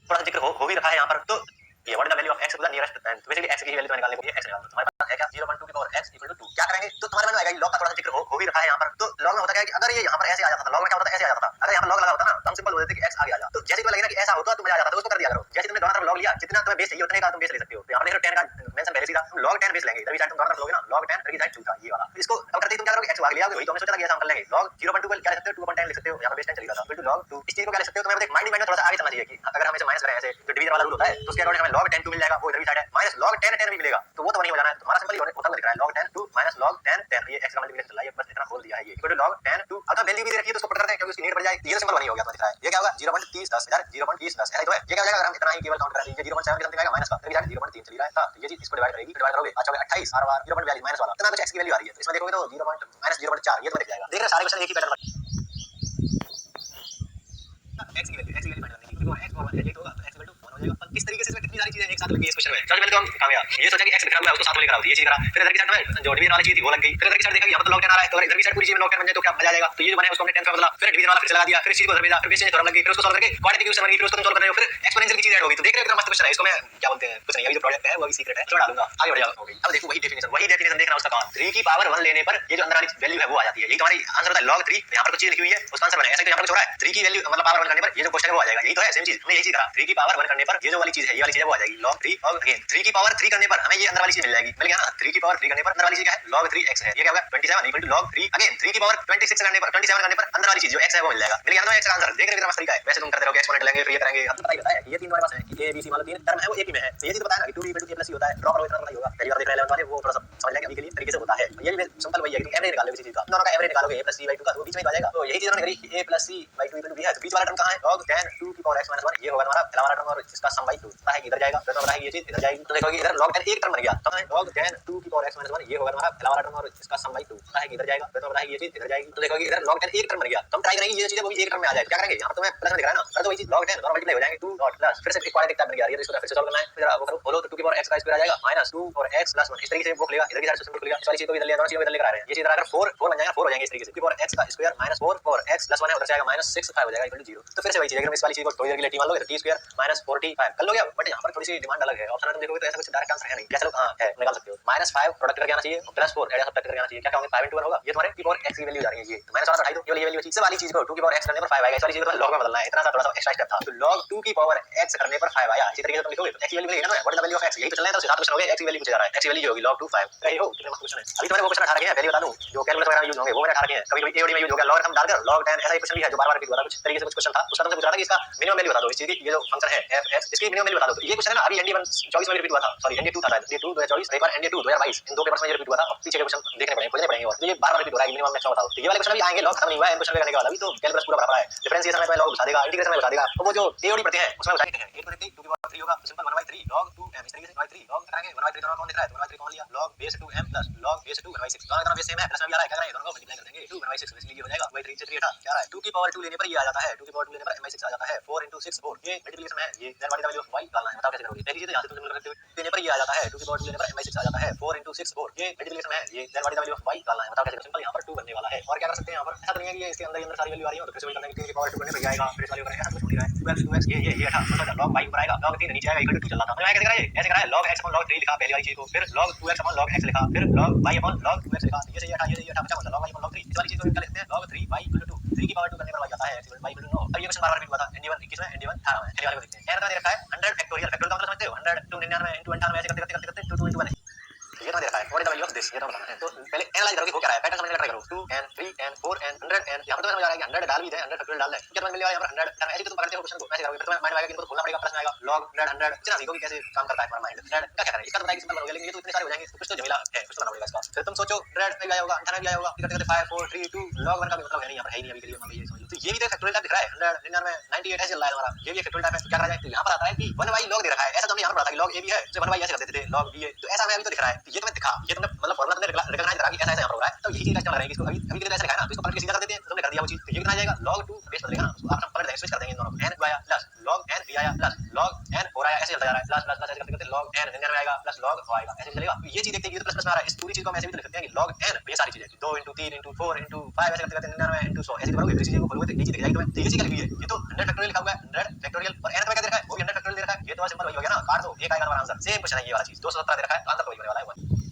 थोड़ा सा जिक्र हो भी रखा है यहाँ पर। तो ये what is the value of x to the nearest, basically x की वैल्यू तो निकालने को ये x निकालना। तो हमारे पास है क्या 0.2 की पावर x इक्वल टू 2। क्या करेंगे तो तुम्हारे मन में आएगा लॉग का थोड़ा सा जिक्र हो भी रखा है यहाँ पर। तो लॉग में होता क्या है कि अगर ये यहाँ पर ऐसे आ जाता था, लॉग में क्या होता था, ऐसे आ जाता था। अगर यहाँ पर लॉग लगा होता ना तो हम सिंपल बोल देते कि x आगे आ जा। तो जैसे तुम्हें लगेगा कि ऐसा होता तो मजा आ जाता, तो उसको कर दिया करो। जैसे तुमने दोनों तरफ लॉग लिया, जितना तुम्हें बेस चाहिए उतने का तुम बेस ले सकते हो। तो यहाँ पर देखो 10 का मेंशन पहले सीधा हम log 10 बेस लेंगे। इधर भी साइड तुम दोनों तरफ लोगे ना log 10, इधर की साइड छोटा ये वाला। इसको अब करते ही तुम क्या करोगे, x आगे ले आओगे। वही तो हमने सोचा था कि ऐसा हम कर लेंगे। log 0.2 को क्या लिख सकते हो, 2.10 लिख सकते हो। यहाँ पर बेस 10 चल रहा था तो log 2 इस चीज को क्या लिख सकते हो। तुम्हें माइंड में थोड़ा सा आगे चलना चाहिए कि अगर हम इसे माइनस करें ऐसे तो डिवीजन वाला रूल होता है, तो उसके अकॉर्डिंग हमें log 10 2 मिल जाएगा। वो इधर भी साइड है माइनस log 10 10 भी मिलेगा, तो वो तो नहीं हो जाना है। तुम्हारा सिंपल होता हुआ दिख रहा है log 10 2 माइनस log 10 10। ये x का मल्टीप्लिकेशन चल रहा है, बस इतना खोल दिया है। ये इक्वल टू log 10 2। अब वैल्यू भी दे रखी है तो उसको पुट करते हैं क्योंकि उसकी नीड बढ़ जाएगी। ये तो सिंपल वही हो गया, तो दिख रहा है। ये क्या होगा 0.30 10 यार 0.30 10 है तो है। ये क्या हो जाएगा अगर हम इतना ही केवल काउंट करें। ये 0.7 के समथिंग आएगा माइनस का, तो 0.3 चल रहा है। तो ये चीज इसको डिवाइड करेगी, डिवाइड करोगे अच्छा होगा 28 और 0.42 माइनस वाला इतना कुछ x की वैल्यू आ रही है। तो इसमें देखोगे तो 0.4 ये तो दिख जाएगा। देख रहे सारे क्वेश्चन एक ही पैटर्न x की वैल्यू फाइंड करनी है क्योंकि x और 1 होगा तो x इक्वल टू 1 हो जाएगा। पर किस तरीके से इसमें कितनी सारी चीजें एक साथ लगी इस क्वेश्चन में। सबसे पहले तो हम कामयाब ये सोचा कि x लिखा हुआ है उसको साथ में लेकर आओ, ये चीज करा। फिर इधर की साइड में जो डिवीजन वाली चीज थी वो लग गई। फिर इधर की साइड देखा कि यहां पर तो log 10 आ रहा है, तो इधर की साइड पूरी चीज में log 10 बन जाए तो क्या मजा आ जाएगा। तो ये जो बना है उसको हमने 10 का बदला, फिर डिवीजन वाला फिर से लगा दिया, फिर इस चीज को इधर भेजा, फिर बेस चेंज थ्योरम लग गई, फिर उसको सॉल्व करके क्वाड्रेटिक इक्वेशन बन गई, फिर उसको तुम सॉल्व कर रहे हो, फिर एक्सपोनेंशियल की चीज ऐड होगी। तो देख रहे हो कितना मस्त क्वेश्चन है। इसको मैं क्या बोलते हैं कुछ नहीं, अभी जो प्रोजेक्ट है वो अभी सीक्रेट है, छोड़ डालूंगा आगे बढ़ जाओ। हो गई। अब देखो वही डेफिनेशन देखना उसका काम 3 की पावर 1 लेने पर ये जो अंदर वाली वैल्यू है वो आ जाती है। यही तुम्हारी आंसर होता है log 3। यहां पर कुछ चीज लिखी हुई है उसका आंसर बनेगा। ऐसा तो यहां पर कुछ हो रहा है 3 की वैल्यू मतलब पावर 1 करने पर ये जो क्वेश्चन है वो आ जाएगा। यही तो है सेम चीज, हमने यही चीज करा। 3 की पावर 1 करने पर ये जो वाली चीज है, ये वाली चीज है वो आ जाएगी log 3। और अगेन 3 की पावर 3 करने पर हमें ये अंदर वाली चीज मिल जाएगी। मिल गया ना। 3 की पावर 3 करने पर अंदर वाली चीज क्या है log 3x है। ये क्या होगा 27 इक्वल टू log 3। अगेन 3 की पावर 26 करने पर 27 करने पर अंदर वाली चीज जो x है वो मिल जाएगा। मिल गया ना x का आंसर। देख रहे हो कितना मस्त तरीका है। वैसे तुम करते रहोगे एक्सपोनेंट लेंगे फिर ये करेंगे। अब तो पता ही होता है ये तीन हमारे पास है कि a b c मान लो तीन टर्म है वो एक ही में है। तो ये चीज बताया ना कि 2b = a + c होता है। ड्रॉ करो इतना पता ही होगा। पहली बार देख रहे हैं वाले वो थोड़ा सा समझ लेंगे अभी के लिए तरीके से होता है। ये भी सिंपल वही है कि एवरेज निकालोगे किसी चीज का, दोनों का एवरेज निकालोगे a + c/2 का तो बीच में ही आ जाएगा। तो यही चीज हमने करी कि a + c/2 = b है। तो बीच वाला टर्म कहां है log 10 2 की पावर x - 1 ये होगा हमारा पहला वाला टर्म और इसका सम बाई 2 पता है कि इधर जाएगा। तो पता है ये चीज इधर जाएगी। तो देखोगे इधर log 10 एक टर्म बन गया। तो log 10 2 की पावर x - 1 ये होगा हमारा पहला वाला टर्म और इसका सम बाई 2 पता है कि इधर जाएगा। तो पता है ये चीज इधर जाएगी। तो देखोगे इधर log 10 एक टर्म बन गया। तो हम ट्राई करेंगे ये चीज वो भी एक टर्म में आ जाए। क्या करेंगे यहां पर तुम्हें प्लस में दिख रहा है ना, कर दो वही चीज log 10 दोनों मल्टीप्लाई हो जाएंगे 2 डॉट प्लस फिर से क्वाड्रेटिक टाइप बन गया। ये तो इसको फिर से सॉल्व करना है। फिर वो करो बोलो तो 2 की पावर x का स्क्वायर आ जाएगा माइनस 2 और x + 1 इस तरीके से वो खुलेगा। इधर की साइड से सिंपल खुलेगा। सारी चीज को इधर ले दोनों चीजों को इधर लेकर आ रहे हैं। ये चीज इधर आकर 4 बन जाएगा 4 हो जाएंगे इस तरीके से। 2 की पावर x का स्क्वायर माइनस 4 और x + 1 है उधर से आएगा माइनस 6 5 हो जाएगा इक्वल टू 0। तो फिर से वही चीज अगर हम इस वाली चीज को थोड़ी देर के लिए t मान लो t स्क्वायर माइनस 45 कर लोगे। बट यहां पर थोड़ी सी डिमांड अलग है। ऑप्शन में तुम देखोगे तो ऐसा कुछ डायरेक्ट आंसर है नहीं। क्या चलो हां है निकाल सकते हो। -5 प्रोडक्ट करके आना चाहिए और +4 एड सब्ट्रैक्ट करके आना चाहिए। क्या कहोगे 5 * 1 होगा। ये तुम्हारे की पावर x की वैल्यू जा रही है। ये तो माइनस वाला हटा दो, ये वैल्यू इस वाली चीज को 2 की पावर x करने पर 5 आएगा। इस वाली चीज को log में बदलना है। इतना सा थोड़ा सा एक्स्ट्रा स्टेप था। तो log 2 की पावर x करने पर 5 आया। इसी तरीके से तुम लिखोगे तो x की वैल्यू मिलेगी ना। What is the value of x यही तो चलना है। तो सात क्वेश्चन हो गए। x की वैल्यू पूछा जा रहा है। x की वैल्यू होगी log 2 5 सही हो। कितने मस्त क्वेश्चन है। अभी तुम्हारे वो क्वेश्चन 18 के हैं वैल्यू बता दूं जो कैलकुलस वगैरह में यूज होंगे वो मैंने 18 के हैं। कभी कभी एओडी में यूज हो गया लॉगरिथम डालकर log 10 ऐसा ही क्वेश्चन भी है जो बार-बार रिपीट हो रहा है। कुछ तरीके से कुछ क्वेश्चन था उसका तुमसे पूछ रहा था कि इसका मिनिमम वैल्यू बता दो। इस चीज की ये जो फंक्शन है f(x) इसकी मिनिमम वैल्यू बता दो। तो ये क्वेश्चन है ना अभी ND1 24 में रिपीट हुआ था। सॉरी ND2 था शायद ND2 2024 एक बार ND2 2022 इन दो पेपर्स में ये रिपीट हुआ था। अब पीछे के क्वेश्चन देखने पड़ेंगे खोजने पड़ेंगे और ये बार-बार रिपीट हो रहा है। मिनिमम मैक्सिमम बताओ। तो ये वाले क्वेश्चन भी आएंगे। लॉग खत्म नहीं हुआ है इन क्वेश्चन करने के बाद। अभी तो कैलकुलस पूरा भरा पड़ा है। डिफरेंशिएशन में लॉग बता देगा, इंटीग्रेशन में बता देगा। तो वो जो एओडी पढ़ते हैं उसमें बताते हैं 8 2 की पावर 3 होगा तो सिंपल 1/3 log 2m इस तरीके से 1/3 log करेंगे 1/3 दोनों कौन दिख रहा है 1/3 कौन लिया log base 2m plus log base 2 1/6 दोनों का बेस सेम है। प्लस में भी आ रहा है क्या करेंगे दोनों को मल्टीप्लाई कर देंगे 2 1/6 इसलिए ये हो जाएगा 1/3 से 3 हटा क्या आ रहा है 2 की पावर 2 लेने पर ये आ जाता है 2 की पावर 2 लेने पर m/6 आ जाता है 4 * 6 4 ये मल्टीप्लिकेशन है। ये then what is the value of y निकालना है। बताओ कैसे करोगे। पहली चीज यहां से तुम सिंपल करते हो लेने पर ये आ जाता है 2 की पावर 2 लेने पर m/6 आ जाता है 4 * 6 4 ये मल्टीप्लिकेशन है। ये then what is the value of y निकालना है। बताओ कैसे। सिंपल यहां पर 2 बनने वाला है और क्या कर सकते हैं यहां पर ऐसा तो नहीं है कि ये इसके अंदर ही अंदर सारी वैल्यू आ रही है। तो फिर से वही करना है कि 3 की पावर 2 करने पर ये आएगा फिर इस वाली करेंगे ऐसा कुछ नहीं रहा है 2x ये हटा मतलब log y ऊपर आएगा log 3 नीचे आएगा इक्वल टू 2 चल रहा था। मैंने कैसे करा ये ऐसे करा है log x log 3 लिखा पहली वाली चीज को फिर log 2x log x लिखा फिर log y log 2x लिखा। ये से ये हटा बचा मतलब log y log 3 इस वाली चीज को क्या लिखते हैं log 3y = 2 3 की पावर 2 करने पर y आता है x = y = 9। अब ये क्वेश्चन बार-बार रिपीट हुआ था ND1 21 में ND1 18 में। चलिए वाले को देखते हैं। एरर दे रखा है 100 फैक्टोरियल फैक्टोरियल का मतलब समझते हो 100 2 99 98 ऐसे करते 2 2 1 ये तो दे रखा है what is the value of this ये तो बताना है। तो पहले एनालाइज करोगे हो क्या रहा है पैटर्न समझने का ट्राई करो 2 n 3 n 4 n 100 n यहां पर तो समझ आ रहा है कि 100 डाल भी दे 100 फैक्टोरियल डाल दे क्या तुम्हें मिल जाएगा यहां पर 100 ऐसे तो तुम पकड़ते हो क्वेश्चन को ऐसे करोगे फिर तुम्हें माइंड में आएगा कि इनको खोलना पड़ेगा प्लस में आएगा log 100 इतना सीखोगे कैसे काम करता है तुम्हारा माइंड 100 क्या कहता है इसका तो बताइए सिंपल हो गया लेकिन ये तो इतने सारे हो जाएंगे कुछ तो झमेला है कुछ तो करना पड़ेगा इसका। फिर तुम सोचो 100 में भी आया होगा 98 भी आया होगा फिर करते 5 4 3 2 log 1 का भी मतलब है नहीं यहां पर है ही नहीं अभी के लिए मान लीजिए समझ लो। तो ये भी तो फैक्टोरियल टाइप दिख रहा है 100 99 98 ऐसे चल रहा है हमारा ये भी फैक्टोरियल टाइप है। क्या करा जाए तो यहां पर आता है कि 1y log दे रखा है ऐसा तो हमने यहां पर पढ़ा था कि log a भी है तो 1y ऐसे कर देते थे log b है तो ऐसा हमें अभी तो दिख रहा है। तो ये तुम्हें दिखा ये तुमने मतलब फॉर्मूला तुमने रिकॉग्नाइज करा कि ऐसा ऐसा यहां पर हो रहा है। तो यही चीज का इस्तेमाल करेंगे इसको अभी के लिए ऐसा लिखा है ना तो इसको पलट के सीधा कर देते हैं तो तुमने कर दिया वो चीज। तो ये कितना आ जाएगा log 2 बेस बदलेगा ना उसको आप पलट देंगे स्विच कर देंगे इन दोनों को n आया प्लस log n भी आया प्लस log n हो रहा है ऐसे चलता जा रहा है प्लस प्लस प्लस ऐसे करते करते log n 99 आएगा प्लस log हो आएगा ऐसे चलेगा। तो ये चीज देखते हैं ये तो प्लस प्लस में आ रहा है इस पूरी चीज को हम ऐसे भी तो लिख सकते हैं कि log n ये सारी चीजें 2 * 3 * 4 * 5 ऐसे करते करते 99 * 100 ऐसे करोगे तो इस चीज को खोलोगे तो ये चीज दिख जाएगी तुम्हें। तो ये चीज क्या लिखी है ये तो 100 फैक्टोरियल लिखा हुआ है 100 फैक्टोरियल और n तुम्हें क्या दे रखा है वो भी 100 ये तो सिंपल वही हो गया ना, काट दो, एक आएगा तुम्हारा आंसर। सेम क्वेश्चन है ये वाला चीज, 217 दे रखा है, आंसर तो वही होने वाला है।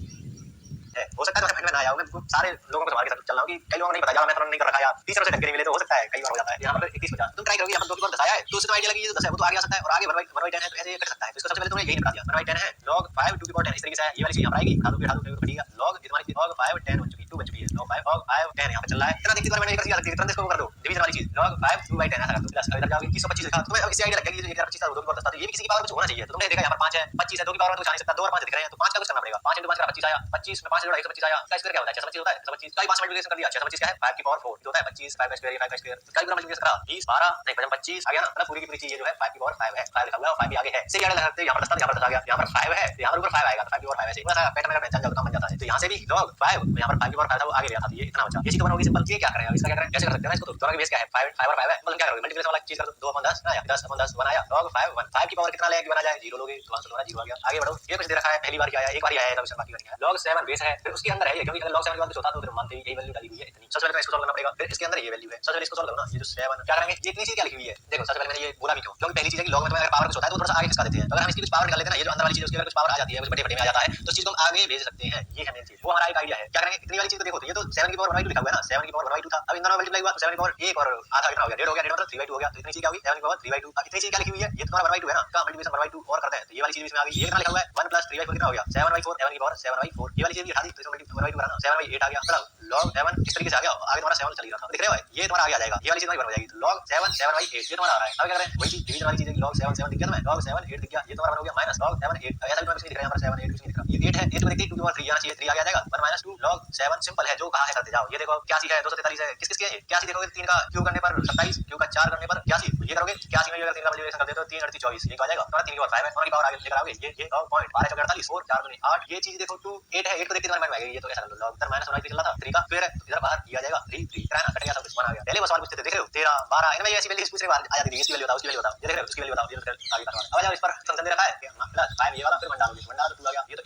हो सकता है तो मैं ना आया हूं, मैं सारे लोगों को सवाल के साथ चल रहा हूं कि कई लोगों को नहीं पता, ज्यादा मैं तो नहीं कर रखा है, यार 30 से ढंग के नहीं मिले तो हो सकता है कई बार हो जाता है। यहाँ पर 21 बचा, तुम ट्राई करोगे, यहाँ पर 2 की पावर 10 आया है तो उससे तो आइडिया लगी ये 10 है, वो तो आगे आ सकता है और आगे 1/10 है तो ऐसे ये कर सकता है। तो इसको सबसे पहले तुमने यही निकाल दिया, 1/10 है, log 5 2 की पावर 10 इस तरीके से है, ये वाली चीज यहाँ पर आएगी, उठा दो बढ़िया, log ये तुम्हारी log 5 10 बन चुकी है, 2 बन चुकी है, log 5 10 यहाँ पे चल रहा है। इतना देखिए मैंने कर दिया, तुरंत इसको कर दो, डिवीजन वाली चीज, log 5 2/10 ऐसा कर दो, प्लस अब इधर जाओगे 2125 लिखा, तुम्हें अब इससे आइडिया लग गया कि 1025 था, 2 की पावर 10 था, तो ये भी किसी की पावर कुछ होना चाहिए। तो तुमने देखा यहाँ पर 5 है, 25 है, 2 की पावर तो जा नहीं सकता, 2 और 5 दिख रहे हैं, तो 5 का कुछ करना पड़ेगा, 5 5 का 25 आया, 25 में 5 जोड़ा 125 आया, इसका स्क्वायर क्या होता है, 625 होता है, 625 का 5 मल्टीप्लिकेशन कर दिया, 625 क्या है 5 की पावर 4 जो होता है 25, 5 का स्क्वायर, 5 का स्क्वायर, तो इसका पूरा मल्टीप्लिकेशन करा 20 12 नहीं 25 आ गया ना, मतलब पूरी की पूरी चीज ये जो है 5 की पावर 5 है, 5 लिखा हुआ है और 5 भी आगे है, से याद लगा सकते हैं, यहाँ पर 10 था, यहाँ पर 10 आ गया, यहाँ पर 5 है, यहाँ पर ऊपर 5 आएगा, 5 की पावर 5 ऐसे पूरा पैटर्न मेरा चल जाता बन जाता है। तो यहाँ से भी log 5 यहाँ पर 5 की पावर 5 था, वो आगे गया था, तो ये इतना बचा, ये चीज बनाओगे सिंपल, ये क्या करेगा, इसका क्या करें, कैसे कर सकते हैं इसको, तो दोनों की बेस क्या है 5 5 और 5 है, मतलब क्या करोगे मल्टीप्लिकेशन वाला चीज कर दो, 2/10 ना, 10/10 1 आया, log 5 1 5 की पावर कितना लेके बना जाए 0 लोगे तो आंसर तुम्हारा 0 आ गया। आगे बढ़ो, ये कुछ दे रखा है, पहली बार क्या आया, एक बार ही आया है, क्वेश्चन बाकी नहीं है, log 7 बेस है, फिर उसके अंदर है ये, क्योंकि अगर log 7 के बाद कुछ होता तो फिर मानते ही यही वैल्यू डाली हुई है इतनी, सबसे पहले इसको सॉल्व करना पड़ेगा, फिर इसके अंदर ये वैल्यू है, सबसे पहले इसको सॉल्व करो ना, ये जो 7 क्या करेंगे, ये इतनी चीज क्या लिखी हुई है, देखो सबसे पहले मैंने ये बोला भी क्यों, क्योंकि पहली चीज है कि log में तुम्हें अगर पावर कुछ होता है तो थोड़ा सा आगे खिसका देते हैं, अगर हम इसकी कुछ पावर निकाल लेते हैं ना, ये जो अंदर वाली चीज है उसकी अगर कुछ पावर आ जाती है, कुछ बड़े बड़े में आ जाता है तो इस चीज को हम आगे भेज सकते हैं, ये है मेन चीज, वो हमारा एक आइडिया है। क्या करेंगे, इतनी वाली चीज को देखो, तो ये तो 7 की पावर 1/2 लिखा हुआ है ना, 7 की पावर 1/2 था, अब इन दोनों मल्टीप्लाई हुआ तो 7 की पावर 1 और आधा कितना हो गया, 1.5 हो गया, 1.5 मतलब 3/2 हो गया, तो इतनी चीज क्या होगी 7 की पावर 3/2, अब इतनी चीज क्या लिखी हुई है, ये तुम्हारा 1/2 है ना, का मल्टीप्लिकेशन 1/2 और करते हैं तो ये वाली चीज इसमें आ गई, ये कितना लिखा हुआ है 1 + 3/4 कितना हो गया 7/4, 7 की पावर 7/4, ये वाली चीज भी हटा दी तो इसमें मल्टीप्लाई 1/2 करा ना 7/8 आ गया, मतलब log 7 इस तरीके से आ गया, आगे तुम्हारा 7 चल रहा था, दिख रहा है, ये तुम्हारा आगे आ जाएगा, ये वाली चीज तुम्हारी बन हो जाएगी, तो log 7 7/8 ये तुम्हारा आ रहा है। अब क्या करें, वही चीज डिवीजन वाली चीज है, log 7 7 दिख गया तुम्हें, log 7 8 दिख गया, ये तुम्हारा बन हो गया माइनस log 7 8, ऐसा भी तुम्हें कुछ नहीं दिख रहा है, यहाँ पर 7 8 कुछ नहीं दिख रहा, ये 8 है, 8 को देखते ही 2 की पावर 3 आना चाहिए, 3 आगे आ जाएगा 1 - 2 log 7 सिंपल है, जो कहा है करते जाओ, ये देखो 81 है, 243 है, किस किस के है ये 81 देखोगे 3 का क्यूब करने पर 27, क्यूब का 4 करने पर 81, ये करोगे 81 में अगर 3 का मल्टीप्लिकेशन कर दे तो 3 38 24 ये आ जाएगा, तुम्हारा 3 की पावर 5 है, तुम्हारी पावर आगे लेकर आओगे, ये log पॉइंट 12 4 48 4 4 2 8, ये चीज देखो 2 8 है, 8 को देखते तुम्हारे माइंड में आएगी, ये तो ऐसा कर लो log -1 चल रहा था 3 का, फिर इधर बाहर ये आ जाएगा 3 3 है ना, कट गया सब कुछ 1 आ गया। पहले वो सवाल पूछते थे देख रहे हो 13 12 इनमें ऐसी वैल्यू पूछ रहे बाहर आ जाती थी, इसकी वैल्यू बताओ, उसकी वैल्यू बताओ, ये देख रहे हो उसकी वैल्यू बताओ, ये आगे करवा। अब जाओ इस पर फंक्शन दे रखा है प्लस 5 ये वाला, फिर 1 डालोगे 1 डालो तो 2 आ गया, ये तो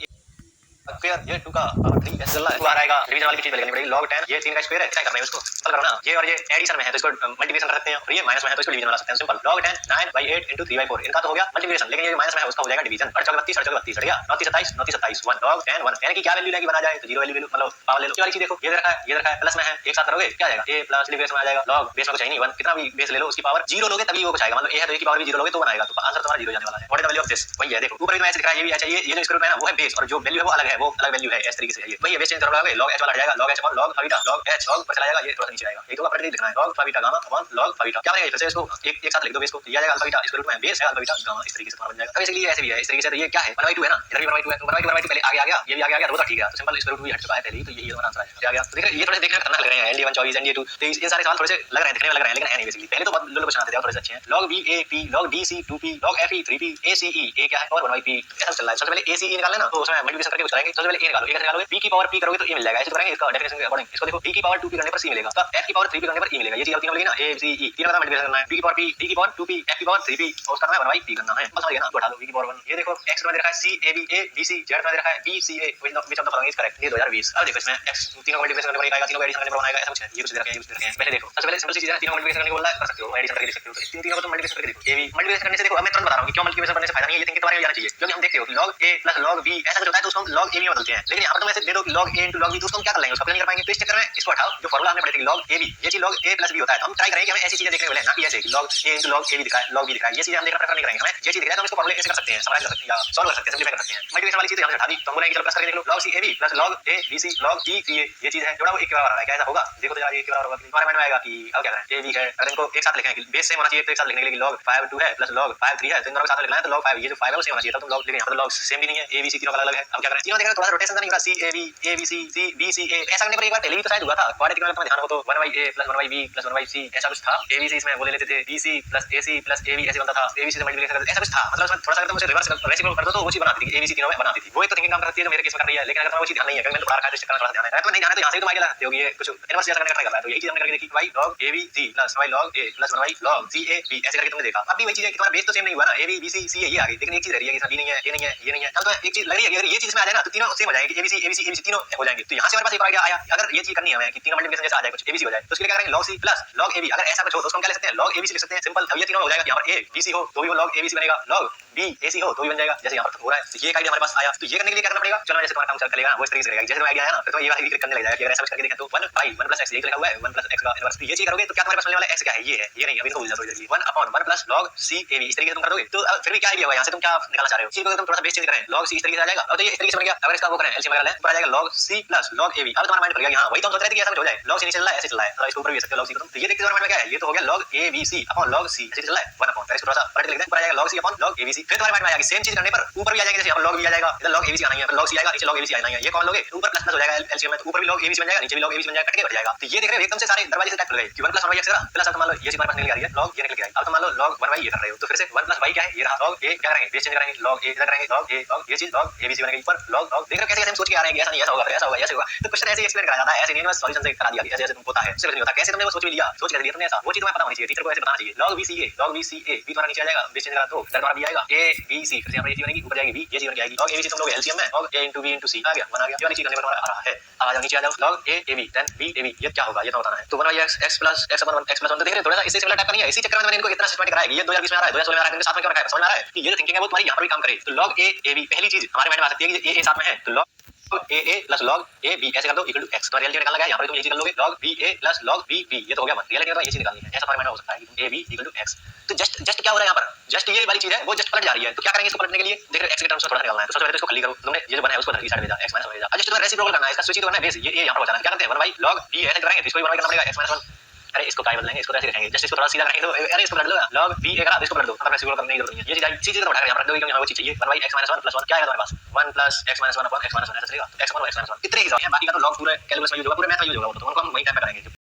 फिर ये 2 का पावर 3 ऐसे चल रहा है, 2 आ रहेगा, डिवीजन वाली की चीज लगनी पड़ेगी, log 10 ये 3 का स्क्वायर है, क्या करना है उसको सॉल्व करो ना, ये और ये एडिशन में है तो इसको मल्टीप्लिकेशन कर सकते हैं, और ये माइनस में है तो इसको डिवीजन बना सकते हैं, सिंपल log 10 9/8 * 3/4 इनका तो हो गया मल्टीप्लिकेशन, लेकिन ये माइनस में है उसका हो जाएगा डिवीजन, 32 32 गया 29 27 27 1 log 10 1 यानी कि क्या वैल्यू लेके बना जाए तो 0 वैल्यू मतलब पावर ले लो, ये वाली चीज देखो ये रखा है प्लस में है, एक साथ करोगे क्या आ जाएगा a प्लस बेस में आ जाएगा, log बेस में कुछ नहीं 1 कितना भी बेस ले लो उसकी पावर 0 लोगे तभी वो कुछ आएगा, मतलब a है तो a की पावर भी 0 लोगे तो बनाएगा, तो आंसर तुम्हारा 0 जाने वाला है। What is the value of this, वही है देखो ऊपर भी मैच दिख रहा है, ये भी अच्छा ये जो स्क्वायर रूट है ना वो है बेस, और जो वैल्यू है वो अलग है, वो अलग वैल्यू है, इस तरीके से है ये, वही है बेस चेंज करोगे log h वाला हट जाएगा, log h log theta log h log पर चला जाएगा, ये थोड़ा सा नीचे आएगा, ये तो अपडेट लिखना है log theta gamma upon log theta, क्या बनेगा फिर से इसको एक साथ लिख दो बेस को, ये आ जाएगा अल्फा थीटा स्क्वायर रूट में बेस है अल्फा थीटा गामा, इस तरीके से तुम्हारा बन जाएगा। अब इसलिए ऐसे भी है इस तरीके से, तो ये क्या है 1/2 है ना, इधर भी 1/2 है तो 1/2 पहले आगे आ गया, ये भी आगे आ गया, तो ठीक है, तो सिंपल स्क्वायर रूट भी हट चुका है पहले ही, तो यही हमारा आंसर आ गया। तो देख रहे ये थोड़े देखने में खतरनाक लग रहे हैं, LD1 24 ND2 23 ये सारे सवाल थोड़े से लग रहे हैं, दिखने में लग रहे हैं, लेकिन है नहीं बेसिकली, पहले तो बहुत लोग क्वेश्चन आते थे और थोड़े से अच्छे हैं, log VAP log DC 2P log FE 3P ACE a क्या है और 1/p ऐसा चल रहा है। सबसे पहले ACE निकाल लेना, तो उसमें मल्टीप्लिकेशन करके कुछ करेंगे, सबसे पहले a निकालो, a कैसे निकालोगे p की पावर p करोगे तो a मिल जाएगा, ऐसे करेंगे इसका डेफिनेशन के अकॉर्डिंग, इसको देखो p की पावर 2p करने पर c मिलेगा, तो f की पावर 3p करने पर e मिलेगा, ये चीज तीनों मिलेगी ना a c e तीनों का मल्टीप्लिकेशन करना है, p की पावर p d की पावर 2p f की पावर 3p और उसका करना है 1/p करना है, बस समझ गए ना, तो उठा लो v की पावर 1, ये देखो x में दे रखा है c a b a b c z में दे रखा है b c a which of the following is correct, ये 2020। अब देखो इसमें x तीनों मल्टीप्लिकेशन करने पर आएगा, तीनों का एडिशन करने पर आएगा, ऐसा कुछ है, ये कुछ दे रखे हैं, ये कुछ दे रखे हैं। पहले देखो सबसे पहले सिंपल सी चीज है, तीनों मल्टीप्लिकेशन करने को बोला है कर सकते हो, एडिशन करके देख सकते हो, तो तीनों को तुम मल्टीप्लिकेशन करके देखो, a b मल्टीप्लिकेशन करने से देखो, अब मैं तुरंत बता रहा हूं कि क्यों मल्टीप्लिकेशन करने से फायदा नहीं है, ये थिंकिंग तुम्हारे में आना चाहिए, क्योंकि हम देखते हो log a + log b ऐसा कुछ होता है तो उसको हम log a में बदलते हैं, लेकिन यहाँ पर तुम ऐसे दे दो कि log a * log b, तो उसको हम क्या कर लेंगे, उसको अप्लाई नहीं कर पाएंगे, तो इस चक्कर में इसको हटाओ, जो फार्मूला हमने पढ़ी थी log ab ये चीज log a + b होता है, तो हम ट्राई करेंगे कि हमें ऐसी चीजें देखने को मिले, ना कि ऐसे log a * log a भी दिखा है log b दिखा है, ये चीजें हम देखना प्रेफर नहीं करेंगे, हमें ये चीज दिख रहा है तो हम इसको फार्मूला ऐसे कर सकते हैं, समराइज कर सकते हैं या सॉल्व कर सकते हैं, सिंपलीफाई कर सकते हैं। मल्टीप्लिकेशन वाली चीज हमने हटा दी, तो हम बोलेंगे चलो प्लस करके देख लो, log c ab + log a bc log d ca ये चीज है, जोड़ा वो एक के बराबर आ रहा है, क्या ऐसा होगा, देखो तो यार ये एक के बराबर होगा, तुम्हारे माइंड में आएगा कि अब क्या करें, a b है, अगर इनको एक साथ लिखें कि बेस सेम होना चाहिए तो एक साथ लिखने के लिए log 5 2 है + log 5 3 है, तो इन दोनों को साथ लिखना है, तो log 5 ये जो 5 है वो सेम होना चाहिए, तब तुम log, लेकिन यहाँ पर log सेम भी नहीं है, a b c तीनों का अलग है। अब क्या करें, तीनों देखना थोड़ा सा रोटेशन नहीं हो रहा, c a b a b c c b c a ऐसा करने पर एक बार पहले भी तो शायद हुआ था, क्वाड्रेटिक में तुम्हें ध्यान हो तो 1/a + 1/b + 1/c ऐसा कुछ था, a b c इसमें वो ले लेते थे b c + a c + a b ऐसे बनता था, a b c से मल्टीप्लिकेशन करते ऐसा कुछ था, मतलब उसमें थोड़ा सा अगर तुम उसे रिवर्स रेसिप्रोकल कर दो तो वो चीज बनाती थी, a b c तीनों में बनाती थी, वो एक तो थिंकिंग काम करती है जो मेरे केस में कर रही है, लेकिन अगर तुम्हें वो चीज ध्यान नहीं है, क्योंकि मैंने पढ़ा रखा है तो इस चक्कर में थोड़ा ध्यान है, तो नहीं ध्यान है तो यहाँ से तुम आगे लगा सकते हो कि ये कुछ इनवर्स जैसा करने का ट्राई कर रहा है, तो यही चीज हमने करके देखी, y log a b c + y log a + 1y log c a b ऐसे करके तुमने देखा। अब भी वही चीज है कि तुम्हारा बेस तो सेम नहीं हुआ ना, a b b c c a ये आ गई, लेकिन एक चीज रह रही है कि इसमें b नहीं है, ये नहीं है, ये नहीं है, अब तो एक चीज लग रही है कि अगर ये चीज में आ जाए ना तो तीनों सेम हो जाएंगे, a b c a b c a b c तीनों हो जाएंगे, तो यहाँ से हमारे पास एक आइडिया आया, अगर ये चीज करनी है हमें कि तीनों मल्टीप्लिकेशन जैसा आ जाए कुछ a b c हो जाए, तो उसके लिए क्या करेंगे log c + log a b, अगर ऐसा कुछ हो तो उसको हम क्या लिख सकते हैं log a b c लिख सकते हैं, सिंपल। अब ये तीनों हो जाएगा कि यहाँ पर a b c हो तो भी वो log a b c बनेगा, log बी ए सी हो तो भी बन जाएगा, जैसे यहाँ पर हो रहा है। तो ये एक आइडिया हमारे पास आया, तो ये करने के लिए क्या करना पड़ेगा, चलो जैसे तुम्हारा काम चलेगा वो इस तरीके से रहेगा, जैसे आइडिया है ना, तो ये वाला क्लिक करने लग जाएगा कि अगर ऐसा करके देखें तो 1 बाई 1 प्लस एक्स ये लिखा हुआ है 1 प्लस एक्स का इनवर्स, तो ये चीज करोगे तो क्या तुम्हारे पास मिलने वाला है, एक्स क्या है, ये है, ये नहीं, अभी तो भूल जाओ इधर 1 upon 1 plus log c a b, इस तरीके से तुम कर दोगे तो फिर भी क्या आइडिया हुआ यहाँ से, तुम क्या निकालना चाह रहे हो, सी को तुम थोड़ा सा बेस चेंज करें, log c इस तरीके से आ जाएगा, अब तो ये इस तरीके से बन गया, अगर इसका वो करें एलसीएम वगैरह लें तो आ जाएगा log c plus log a b, अब तुम्हारा माइंड खुल गया, यहाँ वही तो हम सोच रहे थे कि ऐसा कुछ हो जाए, log c नहीं चल रहा है ऐसे चल रहा है, तो इसको ऊपर भी सकते हो log c को तुम, तो ये देखते तुम्हारे माइंड में क्या है, ये तो हो गया log a b c upon log c ऐसे चल रहा है 1 अपॉन, इसको थोड़ा सा पलट के लिख दें, ऊपर आ जाएगा log c upon log a b c, फिर तुम्हारे माइंड में आएगा सेम चीज करने पर ऊपर भी आ जाएगा, जैसे यहाँ पर log भी आ जाएगा, इधर log a b c आना है, फिर log c आएगा, नीचे log a b c आना है, ये कॉमन लोगे ऊपर प्लस प्लस हो जाएगा एलसीएम में, तो ऊपर भी log a b c बन जाएगा, नीचे भी log a b c बन जाएगा, कट के बढ़ जाएगा, तो ये देख रहे हो एकदम से सारे दरवाजे से टाइप खुल गए कि 1 प्लस 1 y x था, प्लस अब मान लो ये चीज हमारे पास निकल आ रही है, log ये निकल के आई, अब तुम मान लो log 1 y ये कर रहे हो, तो फिर से 1 प्लस y क्या है, ये रहा log a, क्या करेंगे बेस चेंज करेंगे, log a इधर करेंगे log a log ये चीज log a b c बनेगी, ऊपर log देख रहे हो कैसे कैसे हम सोच के आ रहे हैं कि ऐसा नहीं ऐसा होगा, ऐसा होगा ऐसे होगा, तो क्वेश्चन ऐसे एक्सप्लेन करा जाता है, ऐसे नहीं बस सॉल्यूशन से करा दिया, ऐसे ऐसे तुम होता है, सिर्फ नहीं होता, कैसे तुमने वो सोच लिया, सोच कर दिया तुमने ऐसा, वो चीज तुम्हें पता होनी चाहिए, टीचर को ऐसे बताना चाहिए, log b c a b तुम्हारा नीचे आ जाएगा, बेस चेंज करा तो इधर तुम्हारा b आएगा a b c, फिर से यहाँ पर ये चीज बनेगी, ऊपर जाएगी b, ये चीज बन जाएगी log a b c, तुम लोग एलसीएम में log a into b into c आ गया, बन आ गया, ये वाली चीज करने पर तुम्हारा आ रहा है, अब आ जाओ नीचे आ जाओ log a a b then b a b, ये क्या होगा ये तो बताना है, तो 1 x x plus x upon 1 x plus 1, तो देख रहे हो थोड़ा सा इससे सिमिलर टाइप का नहीं है, इसी चक्कर में मैंने इनको इतना सिस्टमेटिक कराया, ये 2020 में आ रहा है 2016 में आ रहा है, इनके साथ में क्यों रखा है, समझ में आ रहा है कि ये जो थिंकिंग है वो तुम्हारी यहाँ पर भी काम करे, तो log a a b पहली चीज हमारे माइंड में आ सकती है कि a साथ में है, तो log a plus log a b ऐसे कर दो इक्वल टू x, तो रियलिटी निकालना है, यहाँ पर तुम ये चीज कर लोगे log b a plus log b b, ये तो हो गया 1, रियलिटी में तो ये चीज निकालनी है, ऐसा हमारे माइंड में हो सकता है कि a b equal to x, तो जस्ट क्या हो रहा है यहाँ पर, जस्ट ये वाली चीज है वो जस्ट पलट जा रही है, तो क्या करेंगे इसको पलटने के लिए, देख रहे हो x के टर्म्स में थोड़ा निकालना है, तो सबसे पहले तो इसको खाली करो, तुमने ये जो बना है उसको धरती साइड भेजा x माइनस 1 भेजा, अब जस्ट तुम्हें रेसिप्रोकल करना है, इसका स्विच करना है बेस, ये यहाँ पर बचाना है, क्या करते हैं 1 बाई log b ऐसे करेंगे, तो इसको भी 1 बाई करना पड़ेगा x माइनस 1, अरे इसको काय बदलेंगे, इसको तो ऐसे रखेंगे, जस्ट इसको थोड़ा सीधा रखेंगे, तो अरे इसको पलट दो log b a करा, इसको पलट दो, अब रेसिप्रोकल करने की जरूरत नहीं है, ये चीज इधर उठा कर यहाँ पर रख दो, क्योंकि हमें वो चीज चाहिए 1 बाई x माइनस 1 प्लस 1 क्या आएगा तुम्हारे पास 1 plus x minus 1 upon x minus 1 ऐसा चलेगा, तो x 1 और x माइनस 1 इतने ही है, बाकी का तो log पूरे कैलकुलस में यूज होगा, पूरे मैथ में यूज होगा, तो उनको हम वही टाइम पे करेंगे।